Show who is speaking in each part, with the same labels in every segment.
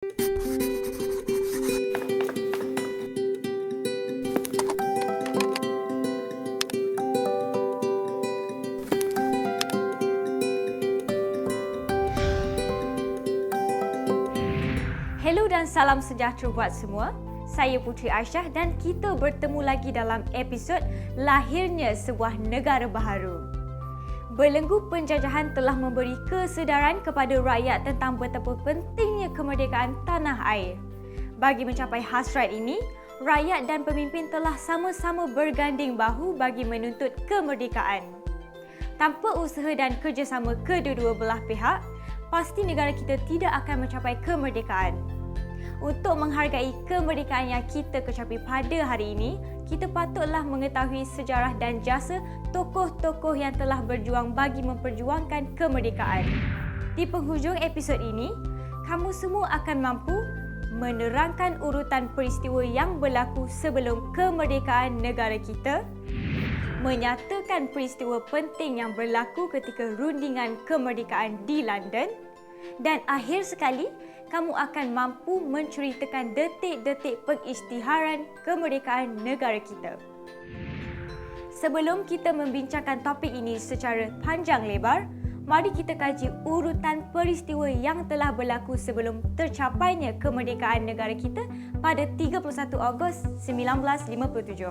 Speaker 1: Hello dan salam sejahtera buat semua. Saya Putri Aisyah dan kita bertemu lagi dalam episod Lahirnya Sebuah Negara Baharu. Belenggu penjajahan telah memberi kesedaran kepada rakyat tentang betapa pentingnya kemerdekaan tanah air. Bagi mencapai hasrat ini, rakyat dan pemimpin telah sama-sama berganding bahu bagi menuntut kemerdekaan. Tanpa usaha dan kerjasama kedua-dua belah pihak, pasti negara kita tidak akan mencapai kemerdekaan. Untuk menghargai kemerdekaan yang kita kecapi pada hari ini, kita patutlah mengetahui sejarah dan jasa tokoh-tokoh yang telah berjuang bagi memperjuangkan kemerdekaan. Di penghujung episod ini, kamu semua akan mampu menerangkan urutan peristiwa yang berlaku sebelum kemerdekaan negara kita, menyatakan peristiwa penting yang berlaku ketika rundingan kemerdekaan di London, dan akhir sekali, kamu akan mampu menceritakan detik-detik pengisytiharan kemerdekaan negara kita. Sebelum kita membincangkan topik ini secara panjang lebar, mari kita kaji urutan peristiwa yang telah berlaku sebelum tercapainya kemerdekaan negara kita pada 31 Ogos 1957.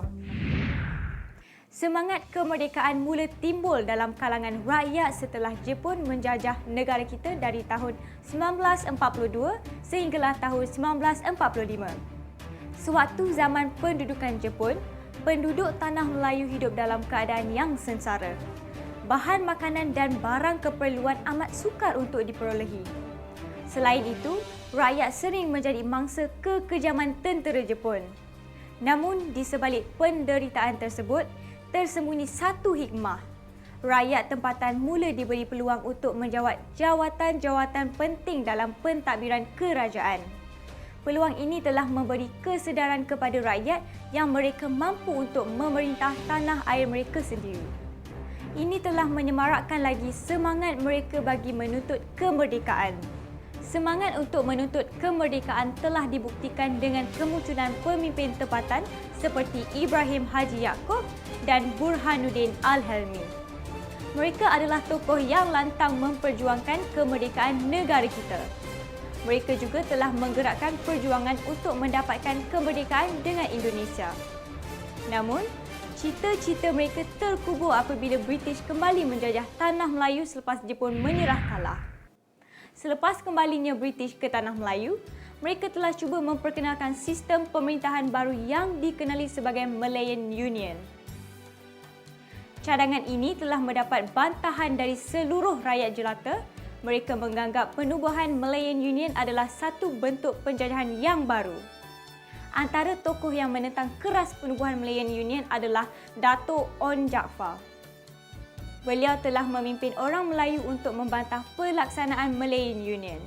Speaker 1: Semangat kemerdekaan mula timbul dalam kalangan rakyat setelah Jepun menjajah negara kita dari tahun 1942 sehinggalah tahun 1945. Sewaktu zaman pendudukan Jepun, penduduk tanah Melayu hidup dalam keadaan yang sengsara. Bahan makanan dan barang keperluan amat sukar untuk diperolehi. Selain itu, rakyat sering menjadi mangsa kekejaman tentera Jepun. Namun, di sebalik penderitaan tersebut, tersembunyi satu hikmah. Rakyat tempatan mula diberi peluang untuk menjawat jawatan-jawatan penting dalam pentadbiran kerajaan. Peluang ini telah memberi kesedaran kepada rakyat yang mereka mampu untuk memerintah tanah air mereka sendiri. Ini telah menyemarakkan lagi semangat mereka bagi menuntut kemerdekaan. Semangat untuk menuntut kemerdekaan telah dibuktikan dengan kemunculan pemimpin tempatan seperti Ibrahim Haji Yaakob dan Burhanuddin Al-Helmi. Mereka adalah tokoh yang lantang memperjuangkan kemerdekaan negara kita. Mereka juga telah menggerakkan perjuangan untuk mendapatkan kemerdekaan dengan Indonesia. Namun, cita-cita mereka terkubur apabila British kembali menjajah tanah Melayu selepas Jepun menyerah kalah. Selepas kembalinya British ke tanah Melayu, mereka telah cuba memperkenalkan sistem pemerintahan baru yang dikenali sebagai Malayan Union. Cadangan ini telah mendapat bantahan dari seluruh rakyat jelata. Mereka menganggap penubuhan Malayan Union adalah satu bentuk penjajahan yang baru. Antara tokoh yang menentang keras penubuhan Malayan Union adalah Dato' Onn Jaafar. Beliau telah memimpin orang Melayu untuk membantah pelaksanaan Malayan Union.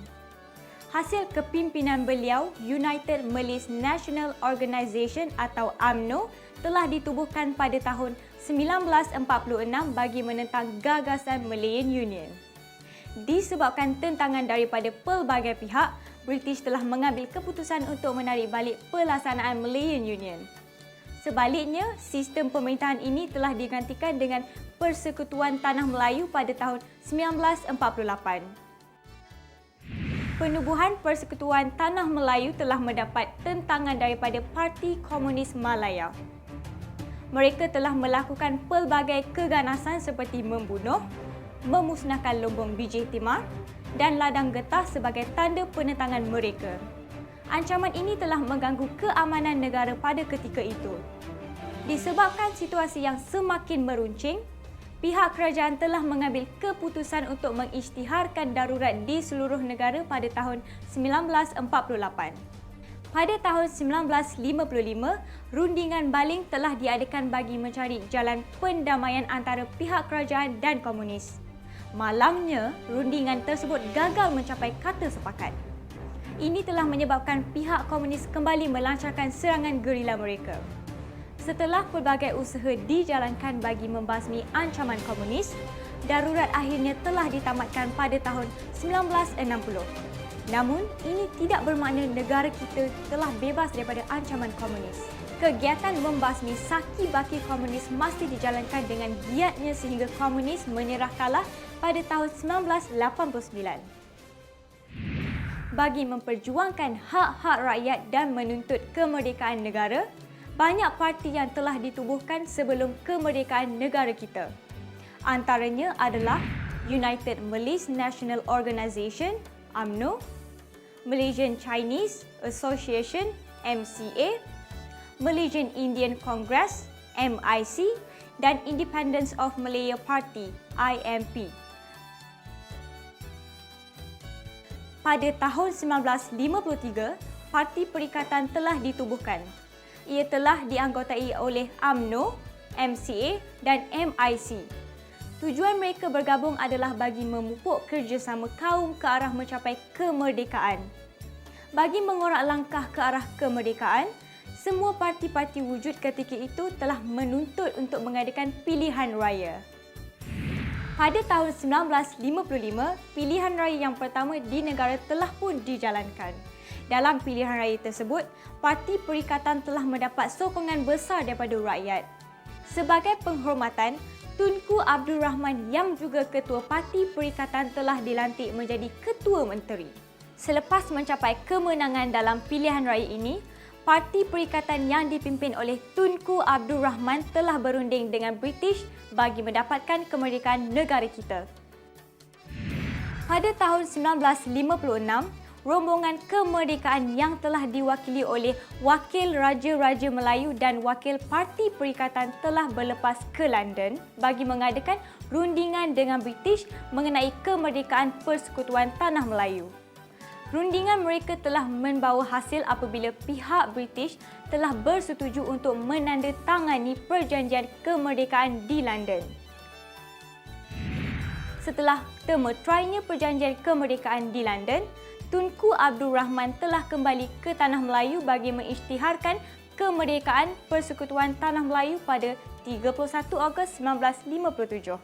Speaker 1: Hasil kepimpinan beliau, United Malays National Organisation atau UMNO telah ditubuhkan pada tahun 1946 bagi menentang gagasan Malayan Union. Disebabkan tentangan daripada pelbagai pihak, British telah mengambil keputusan untuk menarik balik pelaksanaan Malayan Union. Sebaliknya, sistem pemerintahan ini telah digantikan dengan Persekutuan Tanah Melayu pada tahun 1948. Penubuhan Persekutuan Tanah Melayu telah mendapat tentangan daripada Parti Komunis Malaya. Mereka telah melakukan pelbagai keganasan seperti membunuh, memusnahkan lumbung biji timar dan ladang getah sebagai tanda penentangan mereka. Ancaman ini telah mengganggu keamanan negara pada ketika itu. Disebabkan situasi yang semakin meruncing, pihak kerajaan telah mengambil keputusan untuk mengisytiharkan darurat di seluruh negara pada tahun 1948. Pada tahun 1955, rundingan baling telah diadakan bagi mencari jalan pendamaian antara pihak kerajaan dan komunis. Malangnya, rundingan tersebut gagal mencapai kata sepakat. Ini telah menyebabkan pihak komunis kembali melancarkan serangan gerila mereka. Setelah pelbagai usaha dijalankan bagi membasmi ancaman komunis, darurat akhirnya telah ditamatkan pada tahun 1960. Namun, ini tidak bermakna negara kita telah bebas daripada ancaman komunis. Kegiatan membasmi saki-baki komunis masih dijalankan dengan giatnya sehingga komunis menyerah kalah pada tahun 1989. Bagi memperjuangkan hak-hak rakyat dan menuntut kemerdekaan negara, banyak parti yang telah ditubuhkan sebelum kemerdekaan negara kita. Antaranya adalah United Malays National Organisation (UMNO), Malaysian Chinese Association (MCA), Malaysian Indian Congress (MIC) dan Independence of Malaya Party (IMP). Pada tahun 1953, Parti Perikatan telah ditubuhkan. Ia telah dianggotai oleh UMNO, MCA dan MIC. Tujuan mereka bergabung adalah bagi memupuk kerjasama kaum ke arah mencapai kemerdekaan. Bagi mengorak langkah ke arah kemerdekaan, semua parti-parti wujud ketika itu telah menuntut untuk mengadakan pilihan raya. Pada tahun 1955, pilihan raya yang pertama di negara telah pun dijalankan. Dalam pilihan raya tersebut, Parti Perikatan telah mendapat sokongan besar daripada rakyat. Sebagai penghormatan, Tunku Abdul Rahman yang juga Ketua Parti Perikatan telah dilantik menjadi Ketua Menteri. Selepas mencapai kemenangan dalam pilihan raya ini, Parti Perikatan yang dipimpin oleh Tunku Abdul Rahman telah berunding dengan British bagi mendapatkan kemerdekaan negara kita. Pada tahun 1956, rombongan kemerdekaan yang telah diwakili oleh Wakil Raja-Raja Melayu dan Wakil Parti Perikatan telah berlepas ke London bagi mengadakan rundingan dengan British mengenai kemerdekaan Persekutuan Tanah Melayu. Rundingan mereka telah membawa hasil apabila pihak British telah bersetuju untuk menandatangani perjanjian kemerdekaan di London. Setelah termeterainya perjanjian kemerdekaan di London, Tunku Abdul Rahman telah kembali ke Tanah Melayu bagi mengisytiharkan kemerdekaan Persekutuan Tanah Melayu pada 31 Ogos 1957.